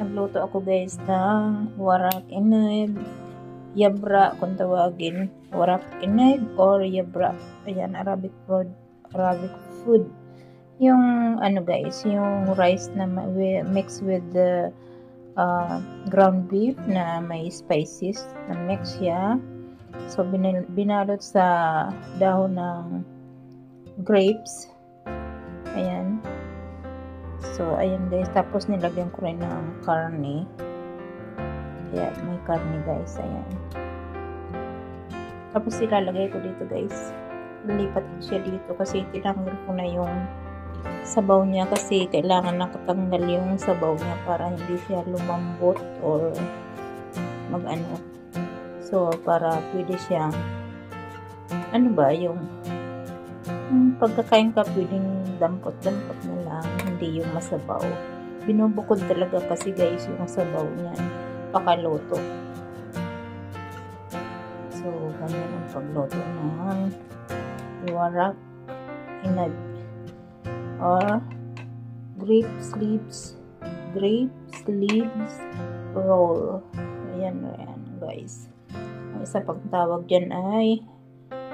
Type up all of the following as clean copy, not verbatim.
magluto ako guys ng warak inib, yabra kung tawagin, warak inib or yabra. Ayan, Arabic food. Yung ano guys, yung rice na mixed with the ground beef na may spices na mix siya. So binalot sa dahon ng grapes. Ayan. So, ayan guys. Tapos nilagyan ko rin ng karne. Ayan, may karne guys. Ayan. Tapos ilalagay ko dito guys. Lilipat ko siya dito kasi tinanggal ko na yung sabaw niya kasi kailangan nakatanggal yung sabaw niya para hindi siya lumambot or mag-ano. So, para pwede siyang ano ba, yung pagkakain ka pwedeng dampot-dampot na lang, hindi yung masabaw. Binubukod talaga kasi guys yung sabaw niyan pakaluto. So, ganyan ang pagluto ng warak inib or grape sleeves roll. Ayan guys. Ang isa pang tawag dyan ay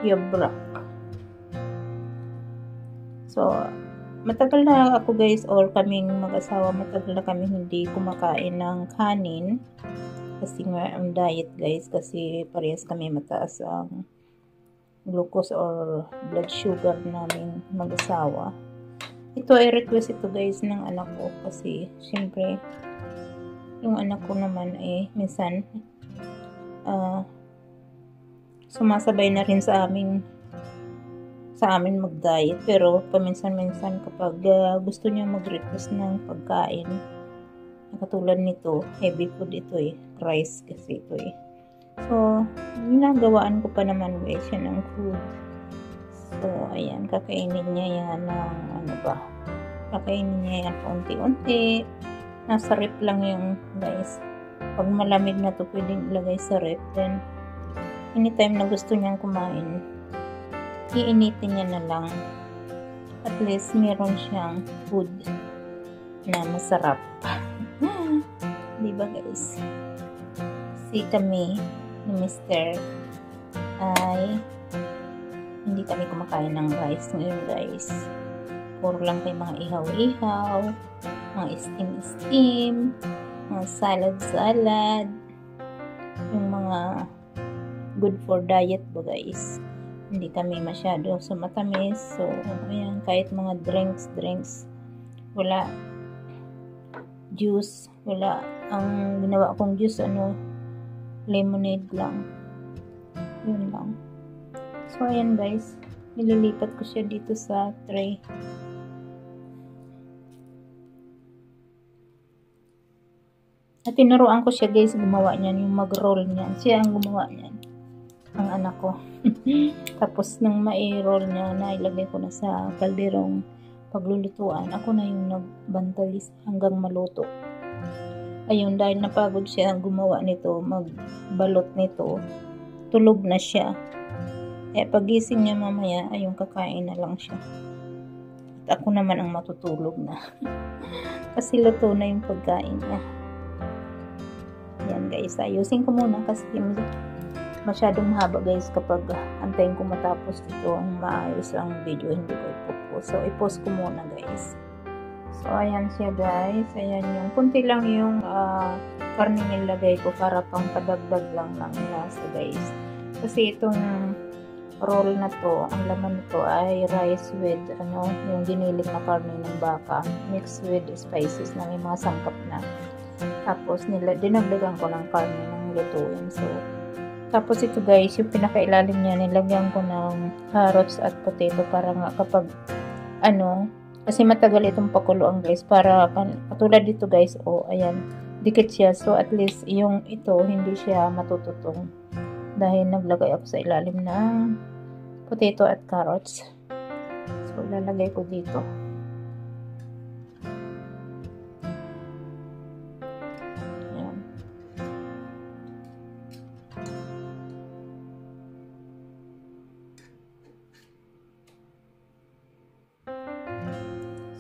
yabrak. So, matagal na ako guys or kaming mag-asawa, matagal na kami hindi kumakain ng kanin kasi nga ang diet guys kasi parehas kami mataas ang glucose or blood sugar naming mag-asawa. Ito ay request ito guys ng anak ko kasi syempre yung anak ko naman minsan sumasabay na rin sa amin mag-diet, pero paminsan-minsan kapag gusto niya mag-request ng pagkain, katulad nito, heavy food ito rice kasi ito So, ginagawaan ko pa naman guys yan ng food. So, ayan, kakainin niya yan ng kakainin niya yan unti-unti. Nasa rep lang yung guys. Pag malamig na to pwedeng ilagay sa rep, then anytime na gusto niyang kumain, iinitin niya na lang. At least meron siyang food na masarap. Diba guys? Kasi kami ni Mr. ay hindi kami kumakain ng rice ngayon guys. Puro lang kayo mga ihaw-ihaw, mga steam, mga salad, yung mga good for diet ba guys. Hindi kami masyado sa matamis. So, ayan, kahit mga drinks, wala. Juice, wala. Ang ginawa kong juice, lemonade lang. Yun lang. So, ayan guys. Nililipat ko siya dito sa tray. At tinuruan ko siya guys, gumawa niyan. Yung mag-roll niyan. Siya ang gumawa niyan. Ang anak ko. Tapos nang mai-roll niya, nailagay ko na sa kalderong paglulutuan. Ako na yung nagbantay hanggang maluto. Ayun, dahil napagod siya gumawa nito, magbalot nito, tulog na siya. Pagising niya mamaya, ayun, kakain na lang siya. At ako naman ang matutulog na. Kasi luto na yung pagkain niya. Yan guys, ayusin ko muna kasi masyadong mahaba guys kapag antayin ko matapos ito ang maayos ang video, hindi ko ipopost. So, ipost ko muna guys. So, ayan siya guys. Ayan yung, kunti lang yung karne nilagay ko para pang padagdag lang ng lasa guys. Kasi itong roll na to, ang laman nito ay rice with, yung giniling na karne ng baka, mixed with spices na may mga sangkap na. Tapos, dinagdagan ko ng karne ng lutuin. So, tapos ito guys, yung pinakailalim niya, nilagyan ko ng carrots at potato para nga kapag kasi matagal itong pakuluan guys, para katulad dito guys, ayan, dikit siya. So at least yung ito, hindi siya matututong dahil naglagay ako sa ilalim ng potato at carrots. So lalagay ko dito.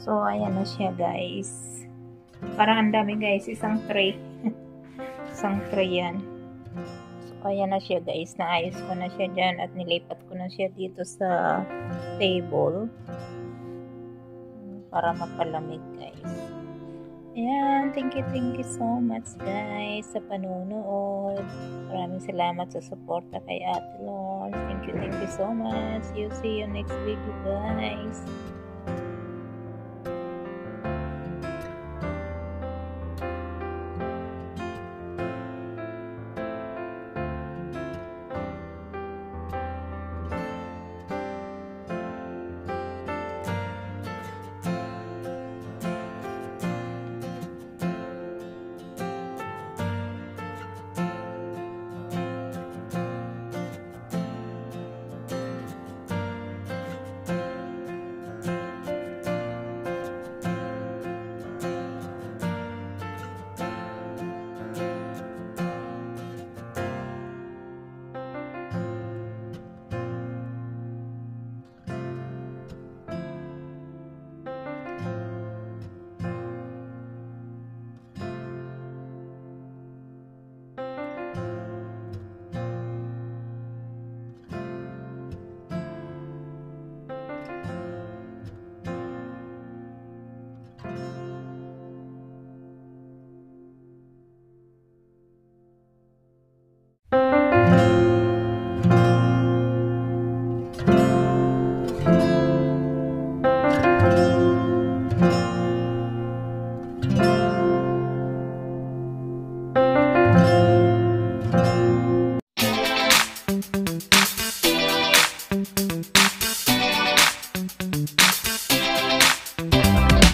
So, ayan na siya guys. Parang ang dami guys, isang tray. Isang tray yan. So, ayan na siya guys. Naayos ko na siya dyan at nilipat ko na siya dito sa table. Para mapalamig guys. Ayan, thank you so much guys sa panonood. Maraming salamat sa suporta kay Ate Lord. Thank you so much. See you next video guys.